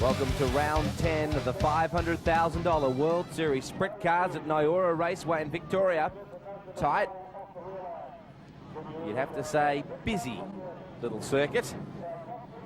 Welcome to round 10 of the $500,000 World Series Sprint Cars at Nyora Raceway in Victoria. Tight. You'd have to say busy little circuit.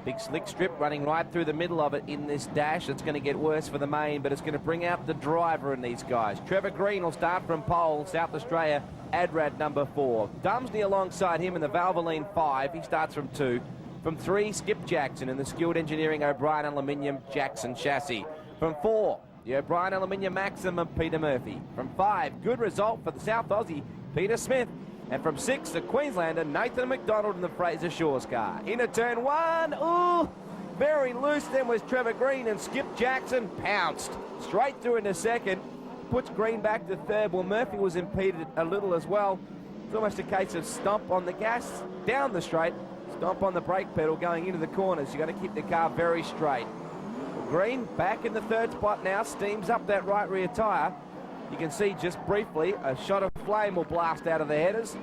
Big slick strip running right through the middle of it in this dash. It's going to get worse for the main, but it's going to bring out the driver in these guys. Trevor Green will start from pole, South Australia, Adrad number 4. Dumsney alongside him in the Valvoline 5. He starts from 2. From 3, Skip Jackson in the Skilled Engineering O'Brien Aluminium Jackson chassis. From 4, the O'Brien Aluminium Maxim of Peter Murphy. From 5, good result for the South Aussie, Peter Smith. And from 6, the Queenslander, Nathan McDonald in the Fraser Shores car. Into turn 1, ooh, very loose then was Trevor Green, and Skip Jackson pounced straight through into second. Puts Green back to third. Well, Murphy was impeded a little as well. It's almost a case of stomp on the gas, down the straight, stomp on the brake pedal going into the corners. You've got to keep the car very straight. Green back in the third spot now, steams up that right rear tyre. You can see just briefly a shot of flame will blast out of the headers.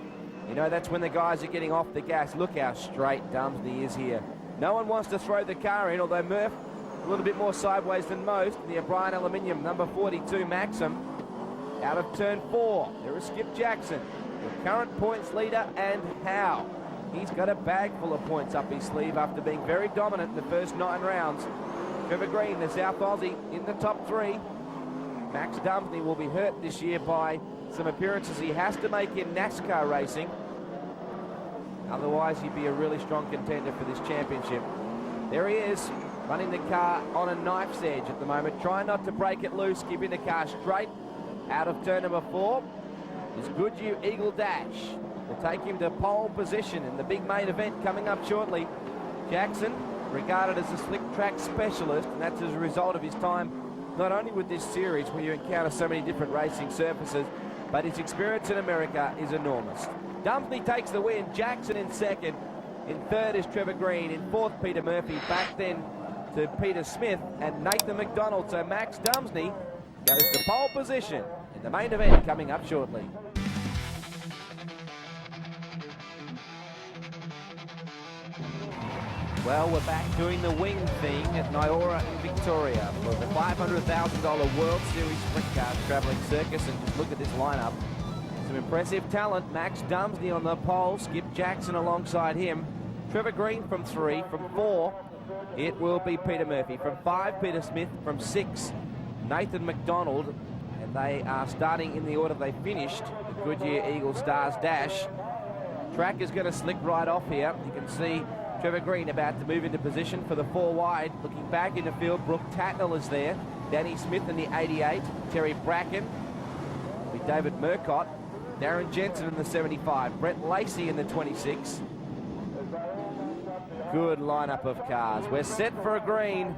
You know that's when the guys are getting off the gas. Look how straight Dumsney is here. No one wants to throw the car in, although Murph a little bit more sideways than most. The O'Brien Aluminium number 42 Maxim out of turn 4. There is Skip Jackson, the current points leader, and how. He's got a bag full of points up his sleeve after being very dominant in the first 9 rounds. Trevor Green, the South Aussie, in the top 3. Max Dumsney will be hurt this year by some appearances he has to make in NASCAR racing. Otherwise, he'd be a really strong contender for this championship. There he is, running the car on a knife's edge at the moment, trying not to break it loose, keeping the car straight. Out of turn number 4 is Goodyear Eagle Dash. Will take him to pole position in the big main event coming up shortly. Jackson, regarded as a slick track specialist, and that's as a result of his time not only with this series where you encounter so many different racing surfaces, but his experience in America is enormous. Dumsney takes the win, Jackson in second. In third is Trevor Green. In fourth, Peter Murphy. Back then to Peter Smith and Nathan McDonald. So Max Dumsney goes to pole position in the main event coming up shortly. Well, we're back doing the wing thing at Nyora in Victoria for the $500,000 World Series Sprint Cars travelling circus. And just look at this lineup. Some impressive talent. Max Dumsney on the pole. Skip Jackson alongside him. Trevor Green from 3. From 4, it will be Peter Murphy. From 5, Peter Smith. From 6, Nathan McDonald. And they are starting in the order they finished. The Goodyear Eagle Stars Dash. Track is going to slick right off here. You can see Trevor Green about to move into position for the 4 wide. Looking back in the field, Brooke Tatnell is there. Danny Smith in the 88. Terry Bracken. With David Murcott. Darren Jensen in the 75. Brett Lacey in the 26. Good lineup of cars. We're set for a green.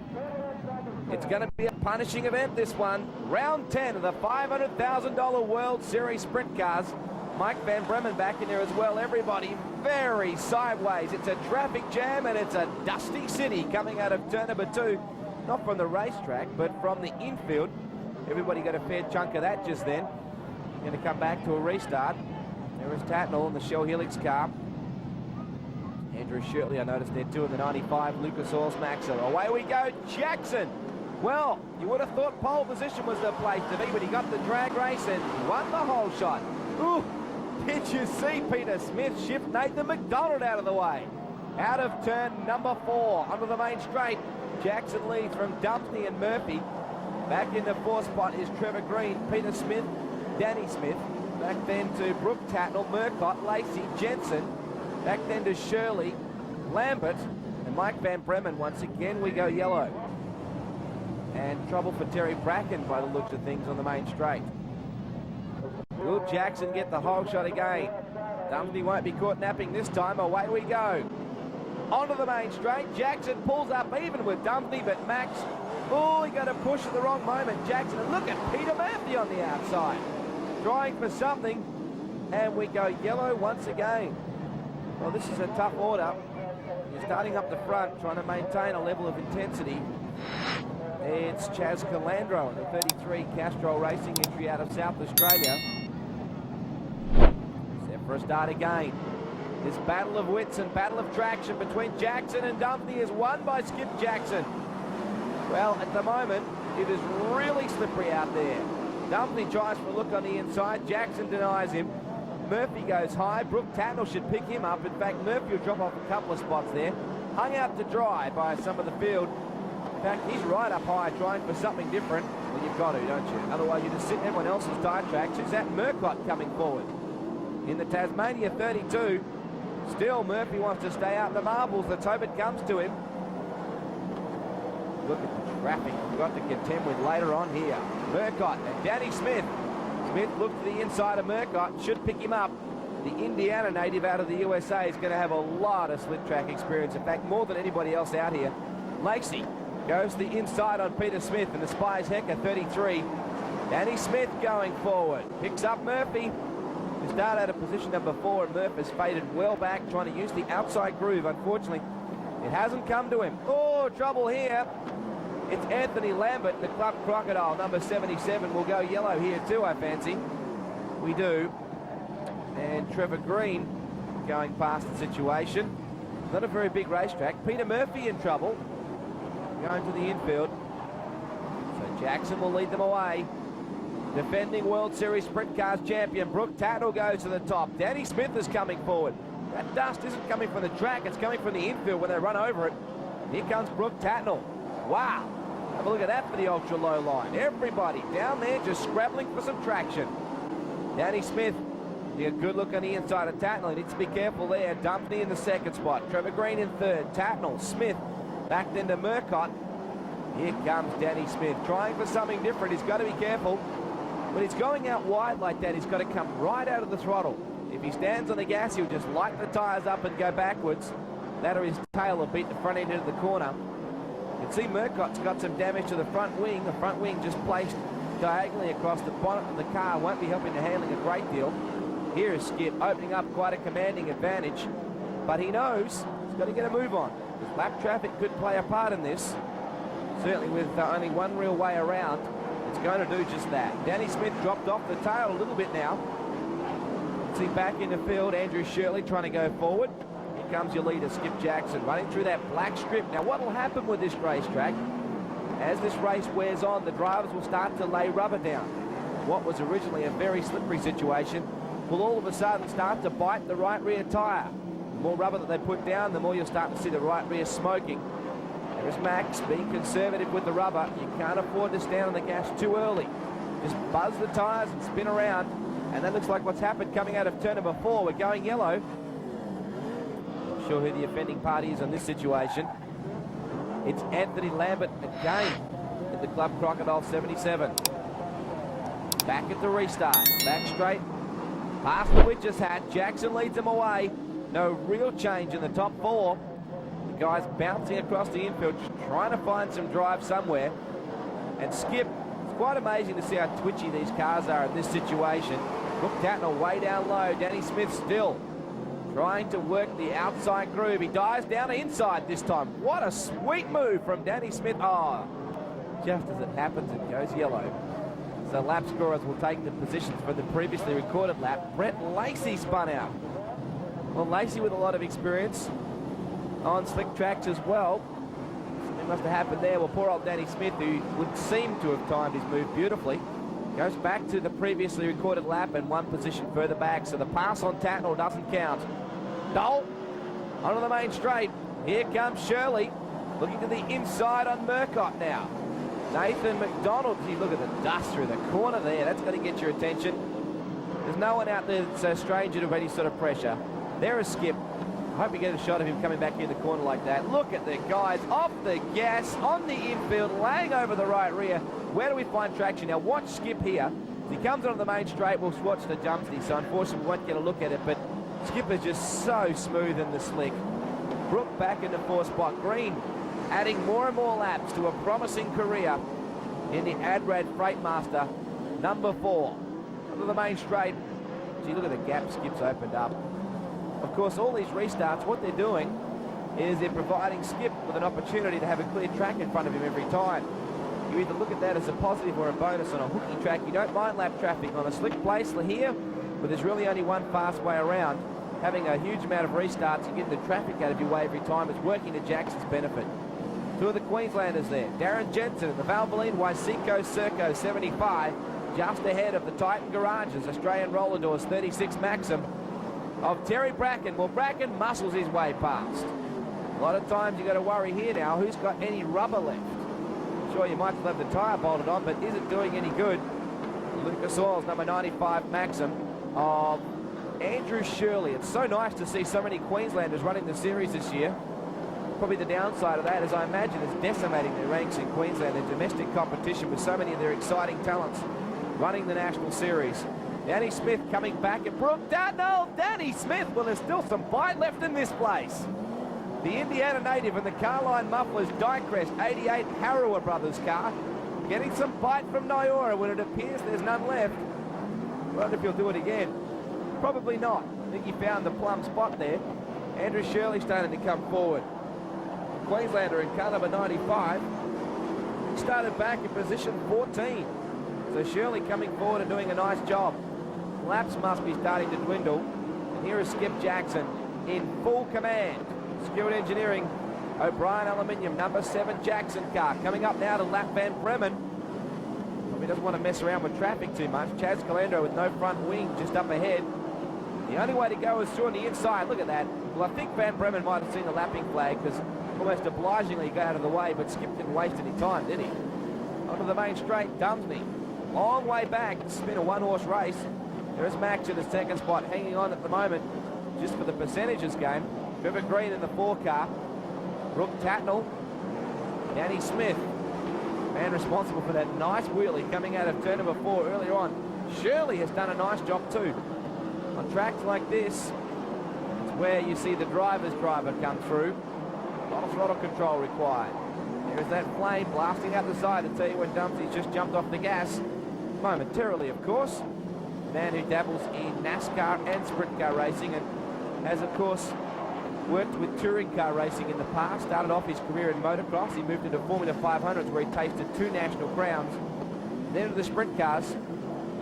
It's going to be a punishing event, this one. Round 10 of the $500,000 World Series Sprint Cars. Mike Van Bremen back in there as well. Everybody very sideways. It's a traffic jam and it's a dusty city coming out of turn number 2. Not from the racetrack, but from the infield. Everybody got a fair chunk of that just then. Going to come back to a restart. There is Tatnell in the Shell Helix car. Andrew Shirtley, I noticed there too in the 95. Lucas Oil's Maxim. Away we go, Jackson. Well, you would have thought pole position was the place to be, but he got the drag race and won the whole shot. Ooh. Did you see Peter Smith shift Nathan McDonald out of the way? Out of turn number 4, onto the main straight. Jackson leads from Dumsney and Murphy. Back in the 4th spot is Trevor Green, Peter Smith, Danny Smith. Back then to Brooke Tatnell, Murcott, Lacey, Jensen. Back then to Shirley, Lambert, and Mike Van Bremen. Once again, we go yellow. And trouble for Terry Bracken by the looks of things on the main straight. Will Jackson get the whole shot again? Dumsney won't be caught napping this time. Away we go. Onto the main straight. Jackson pulls up even with Dumsney, but Max, oh, he got to push at the wrong moment. Jackson, and look at Peter Murphy on the outside. Trying for something, and we go yellow once again. Well, this is a tough order. You're starting up the front, trying to maintain a level of intensity. It's Chaz Calandro in the 33 Castrol Racing entry out of South Australia. Set for a start again. This battle of wits and battle of traction between Jackson and Dumsney is won by Skip Jackson. Well, at the moment, it is really slippery out there. Dumpney tries for a look on the inside. Jackson denies him. Murphy goes high. Brooke Tatnell should pick him up. In fact, Murphy will drop off a couple of spots there. Hung out to dry by some of the field. In fact, he's right up high trying for something different. Well, you've got to, don't you? Otherwise, you just sit in everyone else's tire tracks. Who's that? Murcott coming forward. In the Tasmania 32. Still, Murphy wants to stay out in the marbles. Let's hope it comes to him. Look at the traffic we've got to contend with later on here. Murcott and Danny Smith. Smith looked to the inside of Murcott. Should pick him up. The Indiana native out of the USA is going to have a lot of slick track experience. In fact, more than anybody else out here. Lacey goes to the inside on Peter Smith and espies Hecker, 33. Danny Smith going forward. Picks up Murphy. He started out of position number 4, and Murph has faded well back, trying to use the outside groove. Unfortunately, it hasn't come to him. Oh, trouble here. It's Anthony Lambert, the Club Crocodile, number 77. Will go yellow here too, I fancy. We do. And Trevor Green going past the situation. Not a very big racetrack. Peter Murphy in trouble. Going to the infield. So Jackson will lead them away. Defending World Series Sprintcars champion Brooke Tatnell goes to the top. Danny Smith is coming forward. That dust isn't coming from the track, it's coming from the infield when they run over it. Here comes Brooke Tatnell. Wow. Have a look at that for the ultra low line. Everybody down there just scrabbling for some traction. Danny Smith, a good look on the inside of Tatnell. He needs to be careful there. Dumpney in the second spot. Trevor Green in third. Tatnell, Smith, backed into Murcott. Here comes Danny Smith, trying for something different. He's got to be careful. When he's going out wide like that, he's got to come right out of the throttle. If he stands on the gas, he'll just light the tyres up and go backwards. That or his tail will beat the front end into the corner. You can see Murcott's got some damage to the front wing. The front wing just placed diagonally across the bonnet of the car. Won't be helping the handling a great deal. Here is Skip opening up quite a commanding advantage. But he knows he's got to get a move on. Because lap traffic could play a part in this. Certainly with only one real way around. It's going to do just that. Danny Smith dropped off the tail a little bit now. See back in the field, Andrew Shirley trying to go forward. Here comes your leader, Skip Jackson, running through that black strip. Now what will happen with this racetrack? As this race wears on, the drivers will start to lay rubber down. What was originally a very slippery situation will all of a sudden start to bite the right rear tyre. The more rubber that they put down, the more you'll start to see the right rear smoking. There's Max being conservative with the rubber. You can't afford to stand on the gas too early. Just buzz the tyres and spin around. And that looks like what's happened coming out of turn number 4. We're going yellow. Not sure who the offending party is on this situation. It's Anthony Lambert again at the Club Crocodile 77. Back at the restart. Back straight. Past the witch's hat. Jackson leads them away. No real change in the top 4. The guys bouncing across the infield, just trying to find some drive somewhere. And Skip, it's quite amazing to see how twitchy these cars are in this situation. Brooke Tatnell way down low. Danny Smith still trying to work the outside groove. He dives down the inside this time. What a sweet move from Danny Smith. Oh, just as it happens, it goes yellow. So lap scorers will take the positions for the previously recorded lap. Brett Lacey spun out. Well, Lacey with a lot of experience on slick tracks as well. Something must have happened there. Well, poor old Danny Smith, who would seem to have timed his move beautifully, goes back to the previously recorded lap and one position further back. So the pass on Tatnell doesn't count. Dole onto the main straight. Here comes Shirley, looking to the inside on Murcott now. Nathan McDonald, gee, look at the dust through the corner there. That's going to get your attention. There's no one out there that's a stranger to any sort of pressure. There is Skip. I hope you get a shot of him coming back in the corner like that. Look at the guys off the gas, on the infield, laying over the right rear. Where do we find traction? Now watch Skip here. As he comes onto the main straight, we'll watch the jumpsy, so unfortunately we won't get a look at it, but Skip is just so smooth in the slick. Brooke back in the 4th spot. Green adding more and more laps to a promising career in the Adrad Freightmaster, number 4. Onto the main straight. Gee, look at the gap Skip's opened up. Of course, all these restarts, what they're doing is they're providing Skip with an opportunity to have a clear track in front of him every time. You either look at that as a positive or a bonus on a hooky track. You don't mind lap traffic on a slick place here, but there's really only one fast way around. Having a huge amount of restarts and getting the traffic out of your way every time is working to Jackson's benefit. Two of the Queenslanders there. Darren Jensen in the Valvoline Waseco Serco 75, just ahead of the Titan Garages, Australian Roller Doors 36 Maxim of Terry Bracken. Well, Bracken muscles his way past. A lot of times you got to worry here now, who's got any rubber left? Sure, you might still have the tyre bolted on, but is it doing any good? Lucas Oil's number 95 Maxim of Andrew Shirley. It's so nice to see so many Queenslanders running the series this year. Probably the downside of that is I imagine it's decimating their ranks in Queensland, their domestic competition, with so many of their exciting talents running the national series. Danny Smith coming back at Brooke Dartnell. Danny Smith, well, there's still some bite left in this place. The Indiana native and the Carline Mufflers Diecrest 88 Harrower Brothers car getting some bite from Nyora when it appears there's none left. I wonder if he'll do it again. Probably not. I think he found the plum spot there. Andrew Shirley starting to come forward. Queenslander in car number 95 started back in position 14. So Shirley coming forward and doing a nice job. Laps must be starting to dwindle. And here is Skip Jackson in full command. Skilled Engineering, O'Brien Aluminium, number 7 Jackson car. Coming up now to Lap Van Bremen. Probably doesn't want to mess around with traffic too much. Chaz Calandro with no front wing just up ahead. The only way to go is through on the inside. Look at that. Well, I think Van Bremen might have seen the lapping flag because almost obligingly got out of the way, but Skip didn't waste any time, did he? Onto the main straight, Dumsney. Long way back. It's been a one-horse race. There's Max in the second spot, hanging on at the moment just for the percentages game. Trevor Green in the 4 car. Brooke Tatnell. Danny Smith, man responsible for that nice wheelie coming out of turn number 4 earlier on. Shirley has done a nice job too. On tracks like this, it's where you see the driver's driver come through. A lot of throttle control required. There's that flame blasting out the side to tell you when Dumpsy's just jumped off the gas. Momentarily, of course. Man who dabbles in NASCAR and sprint car racing and has, of course, worked with touring car racing in the past. Started off his career in motocross. He moved into Formula 500s where he tasted 2 national crowns. Then to the sprint cars.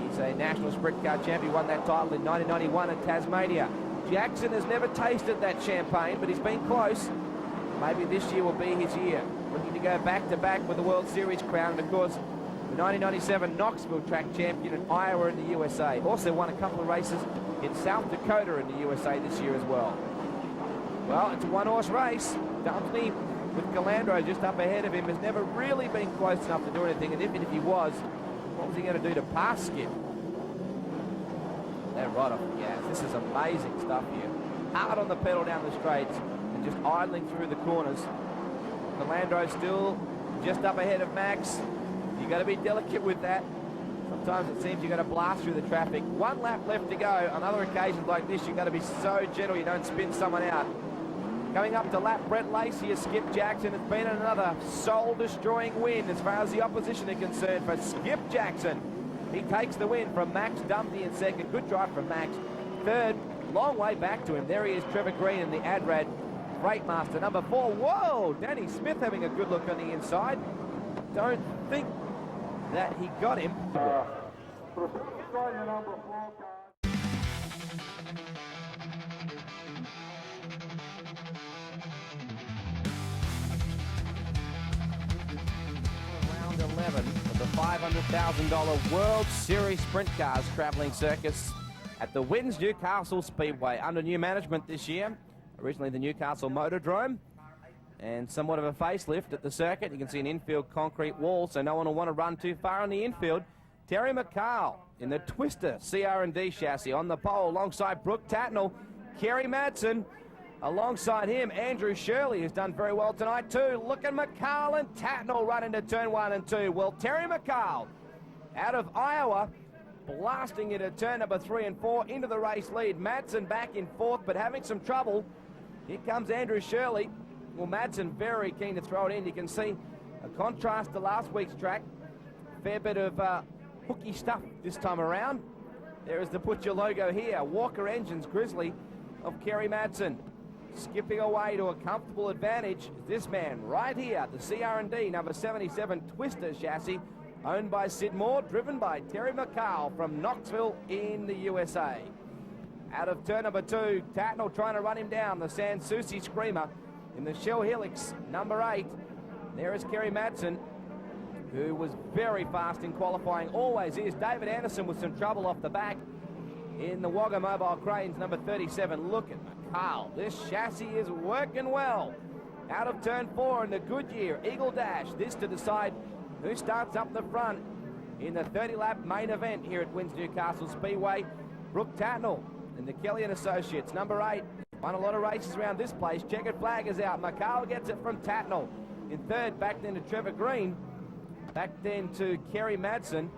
He's a national sprint car champion, won that title in 1991 in Tasmania. Jackson has never tasted that champagne, but he's been close. Maybe this year will be his year. Looking to go back-to-back with the World Series crown, and of course, the 1997 Knoxville track champion in Iowa in the USA. Also won a couple of races in South Dakota in the USA this year as well. Well, it's a one-horse race. Dumsney with Calandro just up ahead of him has never really been close enough to do anything, and even if he was, what was he going to do to pass Skip? They're right off the gas. This is amazing stuff here. Hard on the pedal down the straights and just idling through the corners. Calandro still just up ahead of Max. You've got to be delicate with that. Sometimes it seems you've got to blast through the traffic. 1 lap left to go. On other occasions like this, you've got to be so gentle you don't spin someone out. Coming up to lap, Brett Lacey is Skip Jackson. It's been another soul-destroying win as far as the opposition are concerned for Skip Jackson. He takes the win from Max Dumpty in second. Good drive from Max. Third, long way back to him. There he is, Trevor Green in the Adrad Freightmaster number 4. Whoa! Danny Smith having a good look on the inside. Don't think that he got him. Round 11 of the $500,000 World Series Sprintcars traveling circus at the Wins Newcastle Speedway under new management this year. Originally the Newcastle Motordrome, and somewhat of a facelift at the circuit. You can see an infield concrete wall, so no one will want to run too far on the infield. Terry McCall in the Twister CR&D chassis on the pole alongside Brooke Tatnell. Kerry Madsen alongside him. Andrew Shirley has done very well tonight too. Look at McCall and Tatnell run into turn 1 and 2. Well, Terry McCall out of Iowa blasting into turn number 3 and 4 into the race lead. Madsen back in 4th but having some trouble. Here comes Andrew Shirley. Well, Madsen very keen to throw it in. You can see a contrast to last week's track. Fair bit of hooky stuff this time around. There is the Put Your logo here. Walker Engines Grizzly of Kerry Madsen. Skipping away to a comfortable advantage is this man right here, the CR&D number 77 Twister chassis, owned by Sid Moore, driven by Terry McCall from Knoxville in the USA. Out of turn number 2, Tatnell trying to run him down, the Sanssouci Screamer in the Shell Helix number 8. There is Kerry Madsen, who was very fast in qualifying, always is. David Anderson with some trouble off the back in the Wagga Mobile Cranes, number 37. Look at McCall. This chassis is working well. Out of turn 4 in the Goodyear Eagle Dash. This to decide who starts up the front in the 30-lap main event here at Newcastle Speedway. Brooke Tatnell and the Kelly and Associates, number 8. Won a lot of races around this place. Checkered flag is out. McCall gets it from Tatnell. In third, back then to Trevor Green. Back then to Kerry Madsen.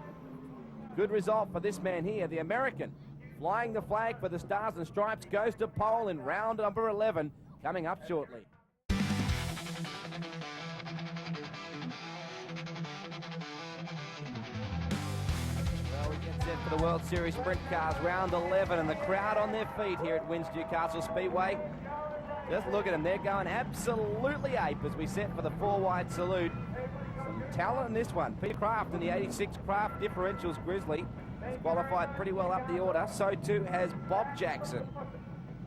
Good result for this man here, the American. Flying the flag for the Stars and Stripes, goes to pole in round number 11, coming up shortly. Well, we get set for the World Series Sprintcars, round 11, and the crowd on their feet here at Newcastle Speedway. Just look at them, they're going absolutely ape as we set for the 4-wide salute. Some talent in this one. Peter Kraft in the 86 Kraft Differentials Grizzly has qualified pretty well up the order. So too has Bob Jackson,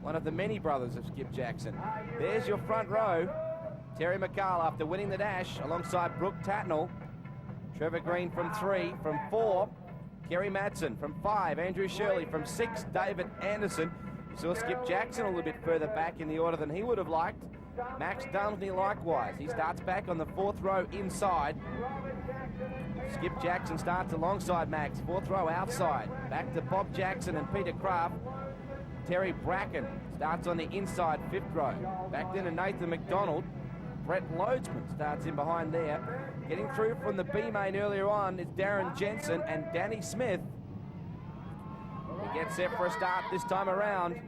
one of the many brothers of Skip Jackson. There's your front row. Terry McCall after winning the dash alongside Brooke Tatnell. Trevor Green from 3. From 4, Kerry Madsen. From 5, Andrew Shirley. From 6, David Anderson. You saw Skip Jackson a little bit further back in the order than he would have liked. Max Dumsley likewise. He starts back on the 4th row inside. Skip Jackson starts alongside Max. 4th row outside. Back to Bob Jackson and Peter Kraft. Terry Bracken starts on the inside 5th row. Back then to Nathan McDonald. Brett Loadsman starts in behind there. Getting through from the B main earlier on is Darren Jensen and Danny Smith. He gets set for a start this time around.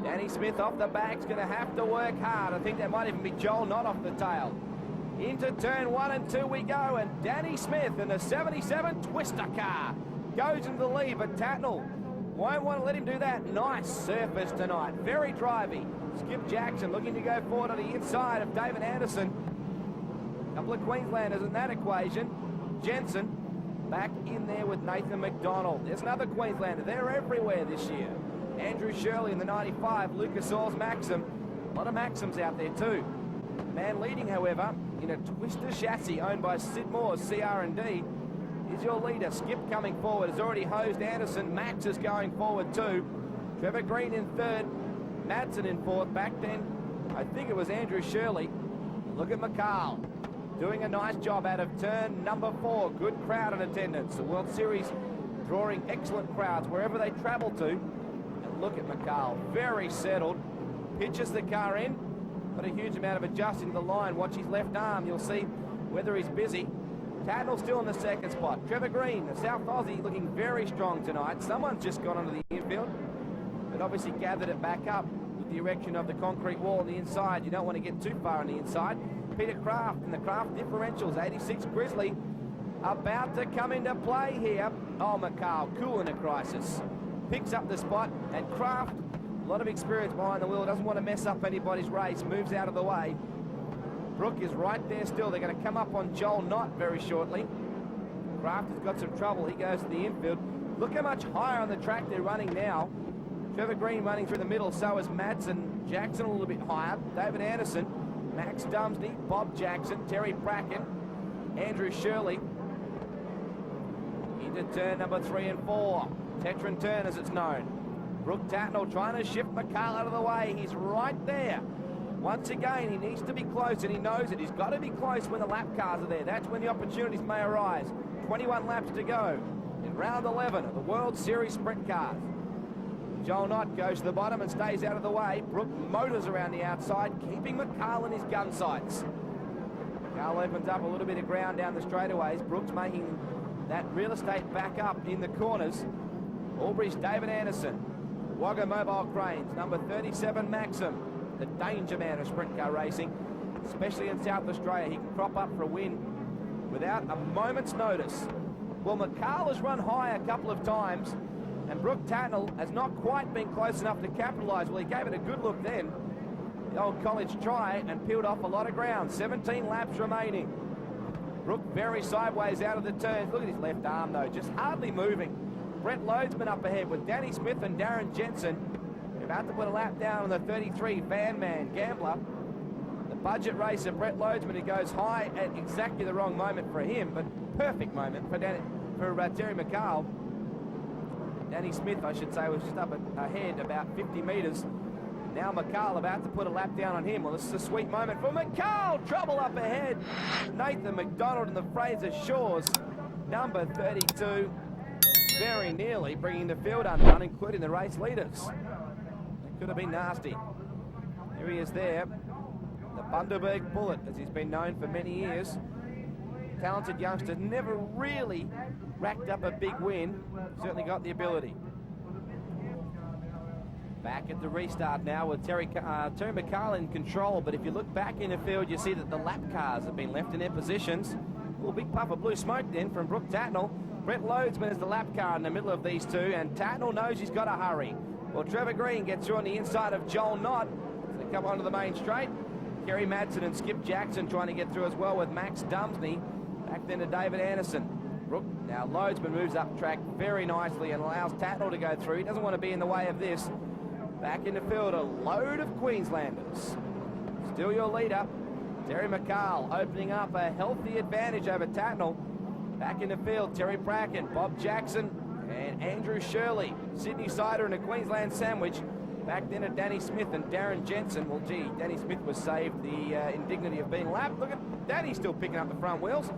Danny Smith off the back's going to have to work hard. I think that might even be Joel Knott off the tail. Into turn 1 and 2 we go, and Danny Smith in the 77 Twister car goes into the lead, but Tatnell won't want to let him do that. Nice surface tonight, very drivey. Skip Jackson looking to go forward on the inside of David Anderson. A couple of Queenslanders in that equation. Jensen back in there with Nathan McDonald. There's another Queenslander. They're everywhere this year. Andrew Shirley in the 95, Lucas Oils Maxim. A lot of Maxims out there too. Man leading, however, in a Twister chassis owned by Sid Moore's CR&D is your leader. Skip coming forward, has already hosed Anderson. Max is going forward too. Trevor Green in 3rd, Madsen in 4th. Back then, I think it was Andrew Shirley. Look at McCall doing a nice job out of turn number 4. Good crowd in attendance. The World Series drawing excellent crowds wherever they travel to. Look at McCall, very settled, pitches the car in, but a huge amount of adjusting to the line. Watch his left arm, you'll see whether he's busy. Tatnell still in the 2nd spot. Trevor Green, the South Aussie, looking very strong tonight. Someone's just gone onto the infield, but obviously gathered it back up with the erection of the concrete wall on the inside. You don't want to get too far on the inside. Peter Kraft in the Kraft Differentials, 86 Grizzly, about to come into play here. Oh, McCall, cool in a crisis. Picks up the spot, and Kraft, a lot of experience behind the wheel, doesn't want to mess up anybody's race, moves out of the way. Brooke is right there still. They're going to come up on Joel Knott very shortly. Kraft has got some trouble. He goes to the infield. Look how much higher on the track they're running now. Trevor Green running through the middle, so is Madsen. Jackson a little bit higher. David Anderson, Max Dumsley, Bob Jackson, Terry Bracken, Andrew Shirley. Into turn number 3 and 4. Tetron turn as it's known. Brooke Tatnell trying to shift McCall out of the way. He's right there. Once again, he needs to be close, and he knows it. He's got to be close when the lap cars are there. That's when the opportunities may arise. 21 laps to go in round 11 of the World Series Sprint Cars. Joel Knott goes to the bottom and stays out of the way. Brooke motors around the outside, keeping McCall in his gun sights. McCall opens up a little bit of ground down the straightaways. Brooke's making that real estate back up in the corners. Albury's David Anderson. Wagga Mobile Cranes, number 37 Maxim. The danger man of sprint car racing, especially in South Australia. He can crop up for a win without a moment's notice. Well, McCall has run high a couple of times, and Brooke Tatnell has not quite been close enough to capitalise. Well, he gave it a good look then. The old college try, and peeled off a lot of ground. 17 laps remaining. Brooke very sideways out of the turns. Look at his left arm, though, just hardly moving. Brett Loadsman up ahead with Danny Smith and Darren Jensen. They're about to put a lap down on the 33 Van Man Gambler. The budget racer, Brett Loadsman, who goes high at exactly the wrong moment for him, but perfect moment for Terry McCall. Danny Smith, I should say, was just up ahead about 50 metres. Now McCall about to put a lap down on him. Well, this is a sweet moment for McCall. Trouble up ahead. Nathan McDonald in the Fraser Shores, number 32, very nearly bringing the field undone, including the race leaders. That could have been nasty. Here he is there, the Bundaberg Bullet, as he's been known for many years. Talented youngster, never really racked up a big win. Certainly got the ability. Back at the restart now with Terry McCall in control, but if you look back in the field, you see that the lap cars have been left in their positions. A little big puff of blue smoke then from Brooke Tatnell. Brett Loadsman is the lap car in the middle of these two, and Tatnell knows he's got to hurry. Well, Trevor Green gets through on the inside of Joel Knott. They come onto the main straight. Kerry Madsen and Skip Jackson trying to get through as well with Max Dumsney. Back then to David Anderson. Brooke, now Loadsman moves up track very nicely and allows Tatnell to go through. He doesn't want to be in the way of this. Back in the field, a load of Queenslanders. Still your leader, Terry McCall, opening up a healthy advantage over Tatnell. Back in the field, Terry Bracken, Bob Jackson, and Andrew Shirley. Sydney Sider and a Queensland sandwich. Back then to Danny Smith and Darren Jensen. Well, gee, Danny Smith was saved the indignity of being lapped. Look at Danny still picking up the front wheels.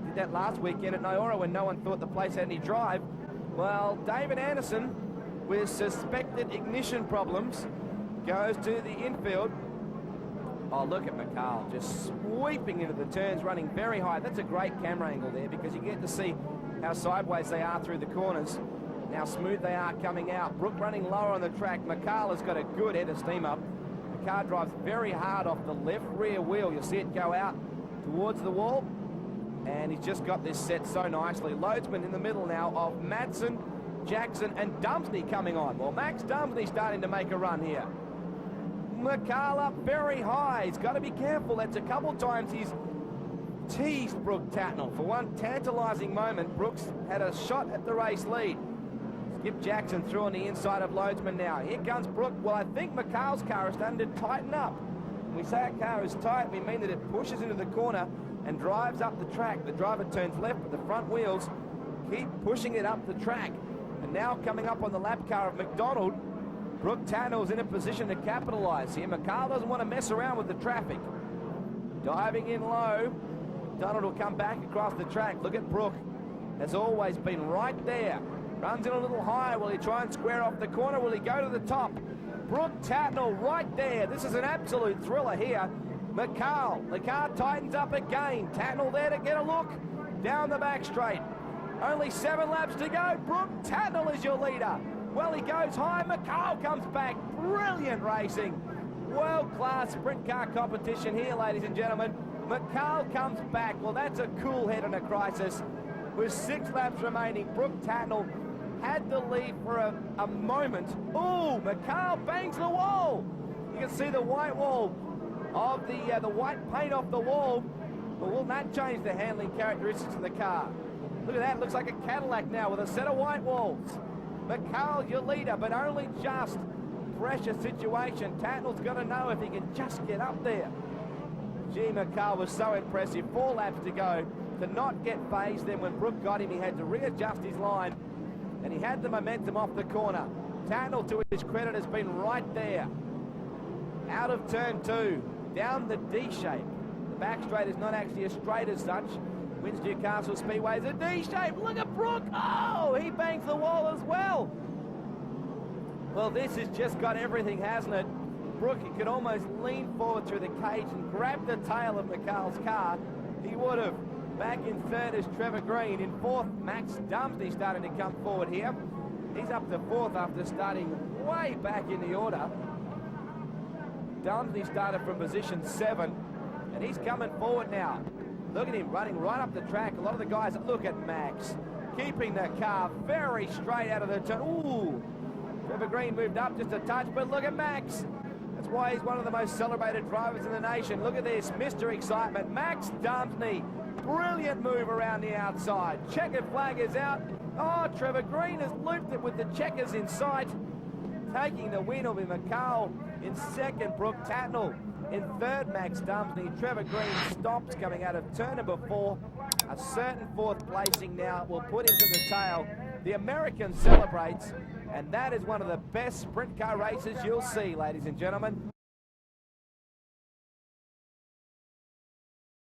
Did that last weekend at Nyora when no one thought the place had any drive. Well, David Anderson, with suspected ignition problems, goes to the infield. Oh, look at McCall just sweeping into the turns, running very high. That's a great camera angle there because you get to see how sideways they are through the corners, how smooth they are coming out. Brooke running lower on the track. McCall has got a good head of steam up. The car drives very hard off the left rear wheel. You'll see it go out towards the wall, and he's just got this set so nicely. Loadsman in the middle now of Madsen, Jackson and Dumsney coming on. Well, Max Dumsney starting to make a run here. McCall up very high. He's got to be careful. That's a couple times he's teased Brooke Tatnell. For one tantalising moment, Brooks had a shot at the race lead. Skip Jackson through on the inside of Loadsman now. Here comes Brooke. Well, I think McCall's car is starting to tighten up. When we say a car is tight, we mean that it pushes into the corner and drives up the track. The driver turns left, but the front wheels keep pushing it up the track. And now coming up on the lap car of McDonald, Brooke Tatnell's in a position to capitalise here. McCall doesn't want to mess around with the traffic. Diving in low. McDonald will come back across the track. Look at Brooke. Has always been right there. Runs in a little higher. Will he try and square off the corner? Will he go to the top? Brooke Tatnell right there. This is an absolute thriller here. McCall, the car tightens up again. Tatnell there to get a look. Down the back straight. Only 7 laps to go. Brooke Tatnell is your leader. Well, he goes high. McCall comes back. Brilliant racing. World-class sprint car competition here, ladies and gentlemen. McCall comes back. Well, that's a cool head in a crisis. With 6 laps remaining, Brooke Tatnell had the lead for a moment. Ooh, McCall bangs the wall. You can see the white wall of the white paint off the wall. But will that change the handling characteristics of the car? Look at that. It looks like a Cadillac now with a set of white walls. McCall, your leader, but only just. Pressure situation. Tatnell's got to know if he can just get up there. Gee, McCall was so impressive. 4 laps to go to not get phased. Then when Brooke got him, he had to readjust his line, and he had the momentum off the corner. Tatnell, to his credit, has been right there. Out of turn 2, down the D shape. The back straight is not actually a straight as such. Wins Newcastle Speedway is a D shape. Look at Brooke. Oh, he bangs the wall as well. Well, this has just got everything, hasn't it? Brooke could almost lean forward through the cage and grab the tail of McCall's car. He would have. Back in 3rd is Trevor Green. In 4th, Max Dumsney starting to come forward here. He's up to 4th after starting way back in the order. Dumsney started from position 7, and he's coming forward now. Look at him running right up the track. A lot of the guys, look at Max, keeping the car very straight out of the turn. Ooh, Trevor Green moved up just a touch, but look at Max. That's why he's one of the most celebrated drivers in the nation. Look at this, Mr. Excitement. Max Dumsney, brilliant move around the outside. Checkered flag is out. Oh, Trevor Green has looped it with the checkers in sight. Taking the win will be McCall. In second, Brooke Tatnell. In third, Max Dumsney. Trevor Green stops coming out of turn number 4. A certain fourth placing now will put him to the tail. The American celebrates, and that is one of the best sprint car races you'll see, ladies and gentlemen.